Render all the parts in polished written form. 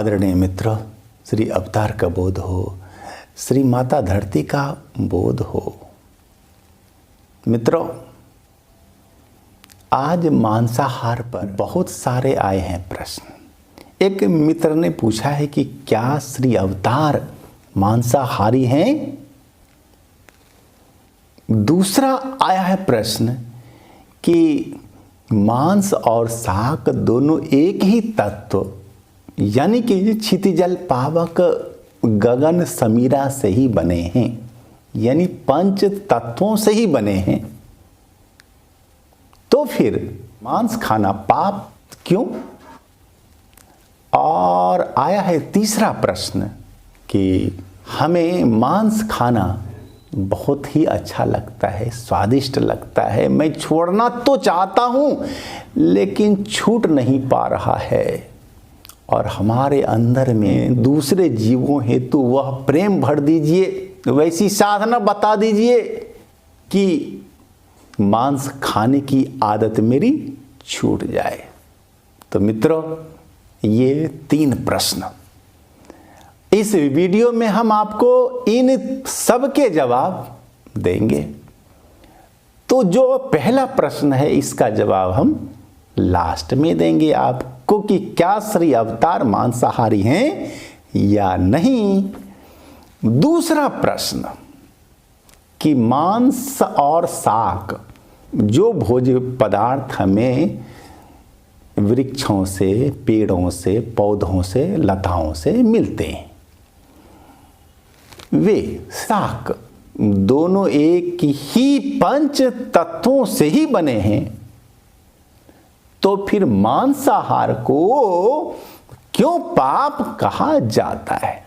आदरणीय मित्र, श्री अवतार का बोध हो, श्री माता धरती का बोध हो। मित्रों, आज मांसाहार पर बहुत सारे आए हैं प्रश्न। एक मित्र ने पूछा है कि क्या श्री अवतार मांसाहारी हैं? दूसरा आया है प्रश्न कि मांस और शाक दोनों एक ही तत्व यानी कि क्षितिजल पावक गगन समीरा से ही बने हैं, यानी पंच तत्वों से ही बने हैं, तो फिर मांस खाना पाप क्यों? और आया है तीसरा प्रश्न कि हमें मांस खाना बहुत ही अच्छा लगता है, स्वादिष्ट लगता है, मैं छोड़ना तो चाहता हूं लेकिन छूट नहीं पा रहा है, और हमारे अंदर में दूसरे जीवों हेतु वह प्रेम भर दीजिए, वैसी साधना बता दीजिए कि मांस खाने की आदत मेरी छूट जाए। तो मित्रों, ये 3 प्रश्न इस वीडियो में हम आपको इन सब के जवाब देंगे। तो जो पहला प्रश्न है इसका जवाब हम लास्ट में देंगे आपको कि क्या श्री अवतार मांसाहारी हैं या नहीं। दूसरा प्रश्न कि मांस और शाक जो भोज्य पदार्थ हमें वृक्षों से, पेड़ों से, पौधों से, लताओं से मिलते हैं, वे शाक दोनों एक ही पंच तत्वों से ही बने हैं, तो फिर मांसाहार को क्यों पाप कहा जाता है?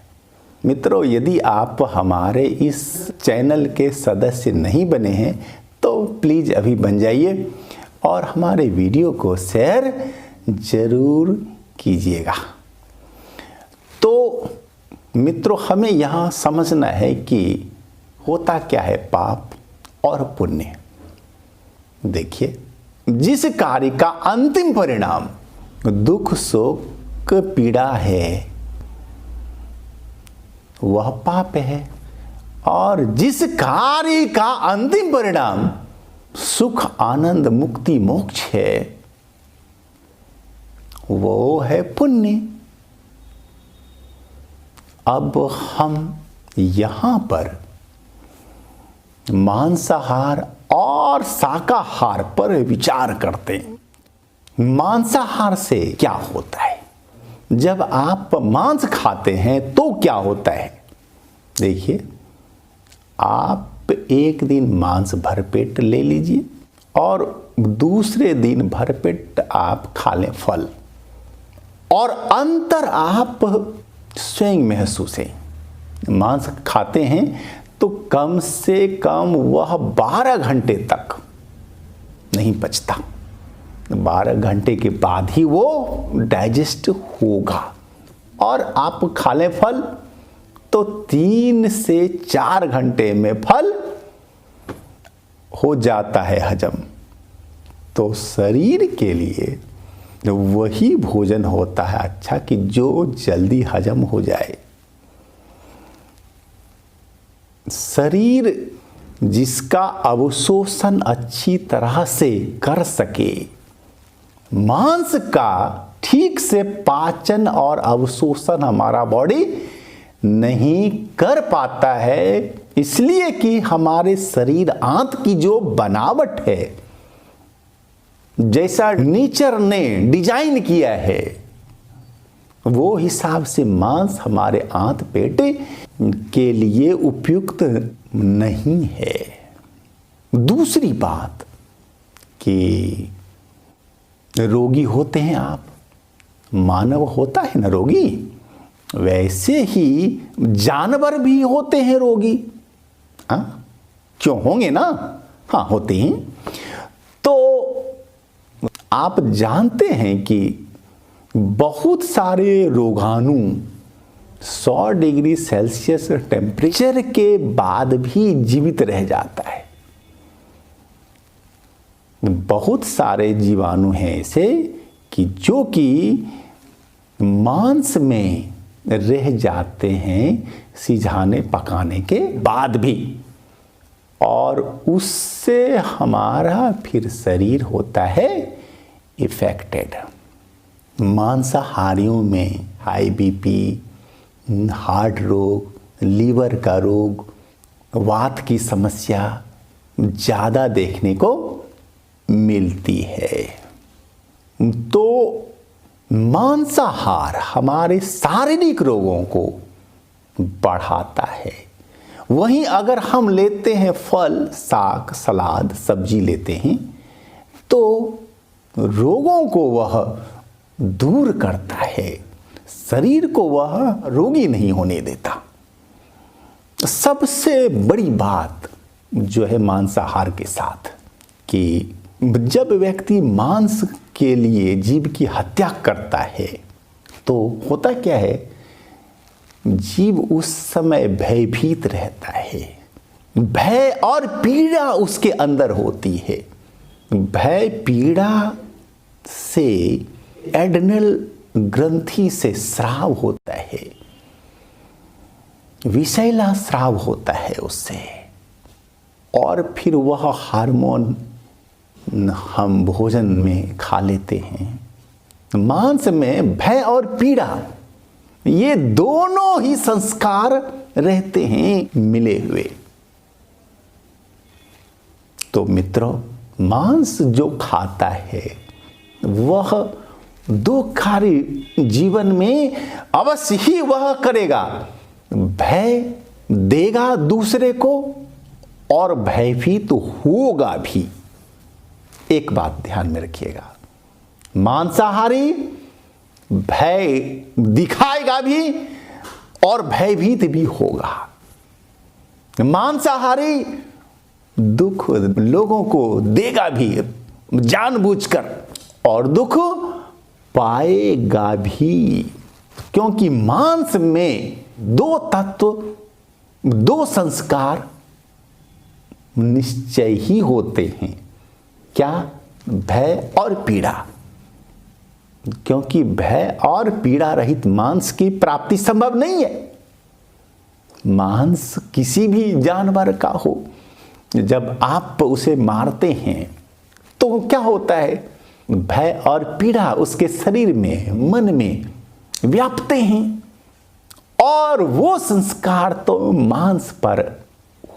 मित्रों, यदि आप हमारे इस चैनल के सदस्य नहीं बने हैं तो प्लीज अभी बन जाइए और हमारे वीडियो को शेयर जरूर कीजिएगा। तो मित्रों, हमें यहाँ समझना है कि होता क्या है पाप और पुण्य। देखिए, जिस कार्य का अंतिम परिणाम दुख, शोक, पीड़ा है वह पाप है, और जिस कार्य का अंतिम परिणाम सुख, आनंद, मुक्ति, मोक्ष है वो है पुण्य। अब हम यहां पर मांसाहार और शाकाहार पर विचार करते हैं। मांसाहार से क्या होता है? जब आप मांस खाते हैं तो क्या होता है? देखिए, आप एक दिन मांस भरपेट ले लीजिए और दूसरे दिन भरपेट आप खा लें फल, और अंतर आप स्वयं महसूस है। मांस खाते हैं तो कम से कम वह 12 घंटे तक नहीं पचता, 12 घंटे के बाद ही वो डाइजेस्ट होगा, और आप खा लें फल तो 3 से 4 घंटे में फल हो जाता है हजम। तो शरीर के लिए वही भोजन होता है अच्छा कि जो जल्दी हजम हो जाए। शरीर जिसका अवशोषण अच्छी तरह से कर सके, मांस का ठीक से पाचन और अवशोषण हमारा बॉडी नहीं कर पाता है, इसलिए कि हमारे शरीर आंत की जो बनावट है, जैसा नेचर ने डिजाइन किया है, वो हिसाब से मांस हमारे आंत पेट के लिए उपयुक्त नहीं है। दूसरी बात कि रोगी होते हैं आप, मानव होता है ना रोगी, वैसे ही जानवर भी होते हैं रोगी। हाँ, क्यों होंगे ना? हाँ, होते हैं। तो आप जानते हैं कि बहुत सारे रोगाणु 100 डिग्री सेल्सियस टेम्परेचर के बाद भी जीवित रह जाता है। बहुत सारे जीवाणु हैं ऐसे कि जो कि मांस में रह जाते हैं सिझाने पकाने के बाद भी, और उससे हमारा फिर शरीर होता है इफेक्टेड। मांसाहारियों में हाई बीपी, हार्ट रोग, लीवर का रोग, वात की समस्या ज़्यादा देखने को मिलती है। तो मांसाहार हमारे शारीरिक रोगों को बढ़ाता है। वहीं अगर हम लेते हैं फल, साग, सलाद, सब्जी लेते हैं तो रोगों को वह दूर करता है, शरीर को वह रोगी नहीं होने देता। सबसे बड़ी बात जो है मांसाहार के साथ कि जब व्यक्ति मांस के लिए जीव की हत्या करता है तो होता क्या है, जीव उस समय भयभीत रहता है। भय और पीड़ा उसके अंदर होती है। भय पीड़ा से एड्रेनल ग्रंथि से स्राव होता है, विषैला स्राव होता है उससे, और फिर वह हार्मोन हम भोजन में खा लेते हैं। मांस में भय और पीड़ा, ये दोनों ही संस्कार रहते हैं मिले हुए। तो मित्रों, मांस जो खाता है वह दुखकारी जीवन में अवश्य ही वह करेगा, भय देगा दूसरे को और भयभीत तो होगा भी। एक बात ध्यान में रखिएगा, मांसाहारी भय दिखाएगा भी और भयभीत भी होगा। मांसाहारी दुख लोगों को देगा भी जानबूझकर और दुख पाएगा भी, क्योंकि मांस में दो तत्व, दो संस्कार निश्चय ही होते हैं। क्या? भय और पीड़ा। क्योंकि भय और पीड़ा रहित मांस की प्राप्ति संभव नहीं है। मांस किसी भी जानवर का हो, जब आप उसे मारते हैं तो क्या होता है, भय और पीड़ा उसके शरीर में, मन में व्यापते हैं, और वो संस्कार तो मांस पर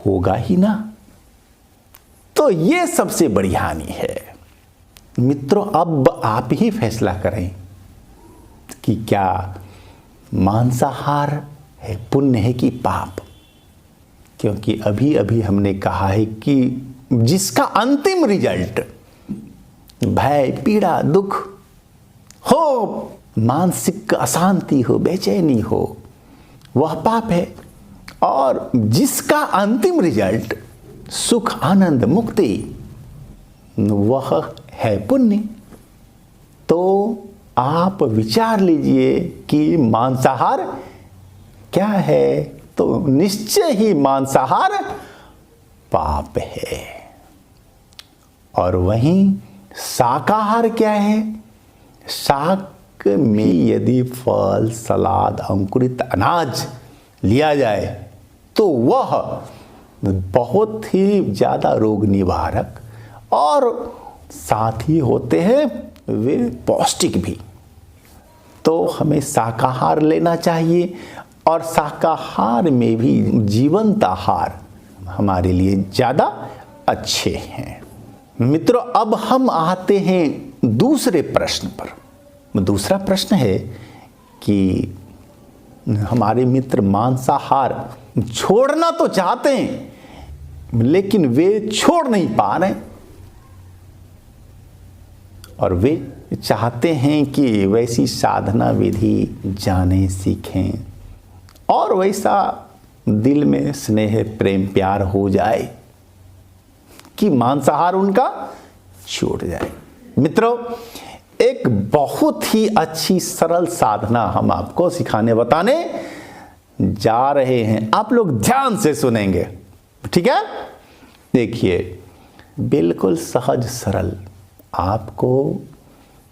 होगा ही ना। तो ये सबसे बड़ी हानि है। मित्रों, अब आप ही फैसला करें कि क्या मांसाहार है पुण्य है कि पाप। क्योंकि अभी अभी हमने कहा है कि जिसका अंतिम रिजल्ट भय, पीड़ा, दुख हो, मानसिक अशांति हो, बेचैनी हो, वह पाप है, और जिसका अंतिम रिजल्ट सुख, आनंद, मुक्ति, वह है पुण्य। तो आप विचार लीजिए कि मांसाहार क्या है, तो निश्चय ही मांसाहार पाप है। और वहीं शाकाहार क्या है? शाक में यदि फल, सलाद, अंकुरित अनाज लिया जाए तो वह बहुत ही ज़्यादा रोग निवारक और साथ ही होते हैं वे पौष्टिक भी। तो हमें शाकाहार लेना चाहिए, और शाकाहार में भी जीवंत आहार हमारे लिए ज़्यादा अच्छे हैं। मित्रों, अब हम आते हैं दूसरे प्रश्न पर। दूसरा प्रश्न है कि हमारे मित्र मांसाहार छोड़ना तो चाहते हैं लेकिन वे छोड़ नहीं पा रहे, और वे चाहते हैं कि वैसी साधना विधि जाने, सीखें, और वैसा दिल में स्नेह, प्रेम, प्यार हो जाए कि मांसाहार उनका छूट जाए। मित्रों, एक बहुत ही अच्छी सरल साधना हम आपको सिखाने, बताने जा रहे हैं। आप लोग ध्यान से सुनेंगे, ठीक है? देखिए, बिल्कुल सहज सरल, आपको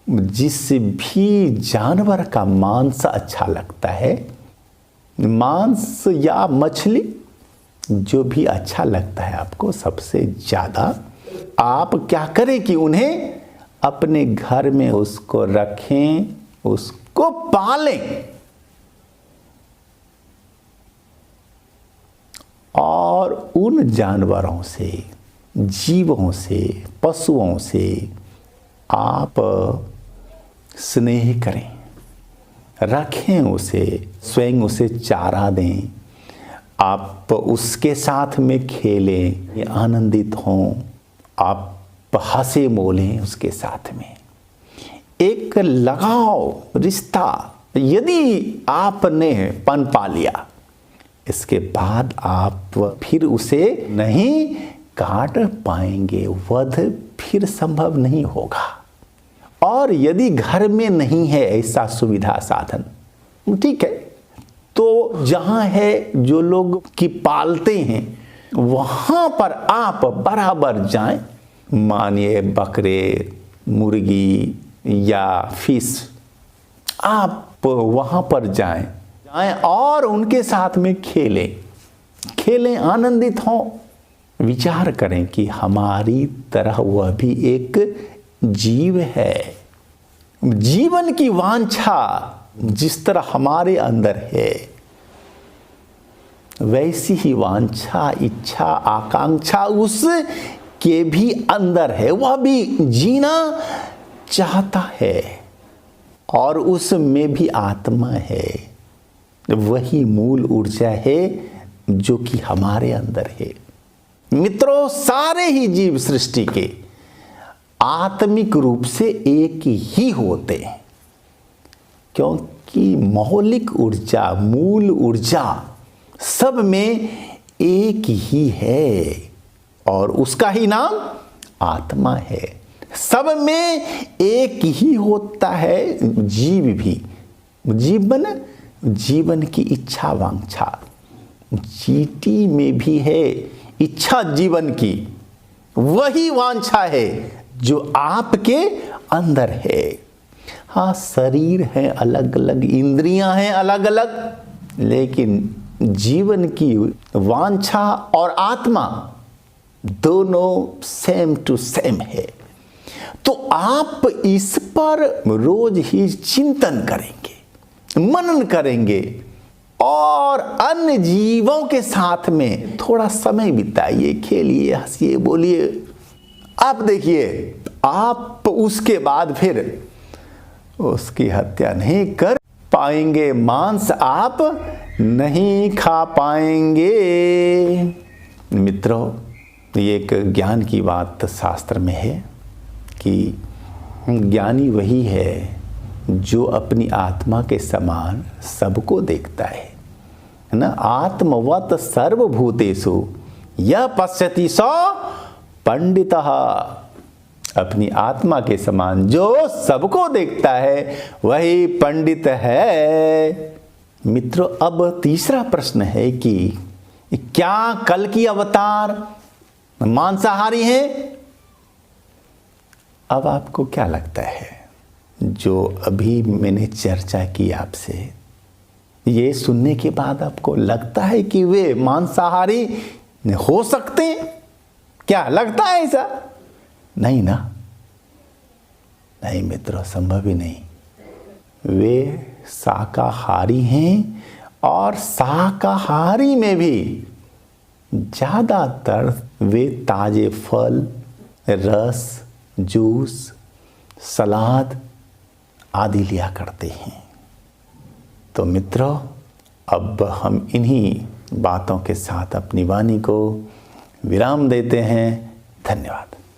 जिस भी जानवर का मांस अच्छा लगता है, मांस या मछली जो भी अच्छा लगता है आपको सबसे ज़्यादा, आप क्या करें कि उन्हें अपने घर में उसको रखें, उसको पालें और उन जानवरों से, जीवों से, पशुओं से आप स्नेह करें, रखें उसे, स्वयं उसे चारा दें, आप उसके साथ में खेलें, आनंदित हों, आप हंसे बोलें उसके साथ में। एक लगाव, रिश्ता यदि आपने पनपा लिया, इसके बाद आप फिर उसे नहीं काट पाएंगे, वध फिर संभव नहीं होगा। और यदि घर में नहीं है ऐसा सुविधा साधन, ठीक है, तो जहाँ है जो लोग की पालते हैं वहाँ पर आप बराबर जाएं। मानिए बकरे, मुर्गी या फिश, आप वहाँ पर जाएं और उनके साथ में खेलें, आनंदित हों। विचार करें कि हमारी तरह वह भी एक जीव है। जीवन की वांछा जिस तरह हमारे अंदर है, वैसी ही वांछा, इच्छा, आकांक्षा उसके भी अंदर है। वह भी जीना चाहता है और उसमें भी आत्मा है। वही मूल ऊर्जा है जो कि हमारे अंदर है। मित्रों, सारे ही जीव सृष्टि के आत्मिक रूप से एक ही होते हैं, क्योंकि मौलिक ऊर्जा, मूल ऊर्जा सब में एक ही है और उसका ही नाम आत्मा है। सब में एक ही होता है। जीव भी, जीवन की इच्छा वांछा, चींटी में भी है इच्छा जीवन की। वही वांछा है जो आपके अंदर है। हाँ, शरीर है अलग अलग, इंद्रियां हैं अलग अलग, लेकिन जीवन की वांछा और आत्मा दोनों सेम टू सेम है। तो आप इस पर रोज ही चिंतन करेंगे, मनन करेंगे और अन्य जीवों के साथ में थोड़ा समय बिताइए, खेलिए, हंसिए, बोलिए। आप देखिए, आप उसके बाद फिर उसकी हत्या नहीं कर पाएंगे, मांस आप नहीं खा पाएंगे। मित्रों, ये एक ज्ञान की बात शास्त्र में है कि ज्ञानी वही है जो अपनी आत्मा के समान सबको देखता है ना। आत्मवत सर्वभूतेषु यह पश्यति सो पंडितः। अपनी आत्मा के समान जो सबको देखता है वही पंडित है। मित्रों, अब तीसरा प्रश्न है कि क्या कल की अवतार मांसाहारी हैं? अब आपको क्या लगता है, जो अभी मैंने चर्चा की आपसे, ये सुनने के बाद आपको लगता है कि वे मांसाहारी हो सकते हैं? क्या लगता है ऐसा? नहीं ना, नहीं मित्रों, संभव ही नहीं। वे शाकाहारी हैं और शाकाहारी में भी ज़्यादातर वे ताजे फल, रस, जूस, सलाद आदि लिया करते हैं। तो मित्रों, अब हम इन्हीं बातों के साथ अपनी वाणी को विराम देते हैं। धन्यवाद।